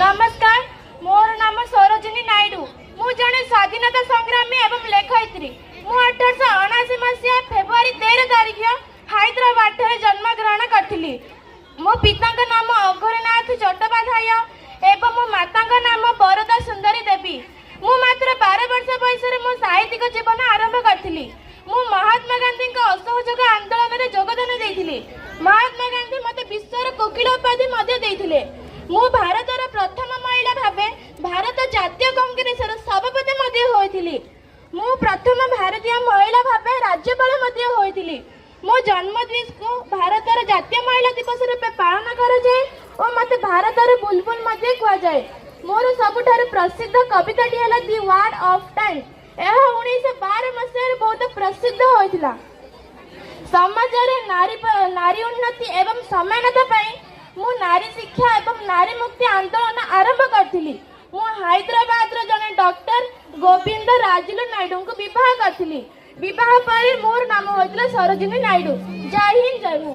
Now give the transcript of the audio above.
नमस्कार, मोर नाम सरोजिनी नायडू। मु जने स्वाधीनता संग्रामी एवं लेखयित्री। मु 1879 मसीहा फेब्रुआरी 13 तारिख हैदराबाद ठारे जन्म ग्रहण करथिली। मो पिता नाम अघोरीनाथ चट्टोपाध्याय एवं मो माता नाम बरदा सुंदरी देवी। मु मात्र 12 वर्ष बयस मो साहित्यिक जीवन आरंभ करथिली। मु महात्मा गांधी असहयोग आंदोलन में योगदान देइथिली। महात्मा गांधी मते विश्वर कोकिल उपाधि मध्य देइथिले। मु भारतर प्रथम महिला भावे भारत जातीय कांग्रेस सभापति मध्य होइथिली। मु प्रथम भारतीय महिला भावे राज्यपाल मध्य होइथिली। मो जन्मदिन को भारतर जातीय महिला दिवस रूपे पालन करा जाय और मते भारतर बुलबुल मध्य कुआ जाय। मोर सबुठार प्रसिद्ध कविताटी हला दि वर्ड ऑफ टाइम। यह 1912 मसीह बहुत प्रसिद्ध होइथिला। समाज रे नारी उन्नति एवं समानता पाई मु नारी शिक्षा एवं नारी मुक्ति आंदोलन आरंभ करथिली। मु हैदराबाद रो जने डॉक्टर गोविंद राजुलु नायडू को विवाह करथिली। विवाह पर मोर नाम होइतला सरोजिनी नायडू। जय हिंद, जय भारत।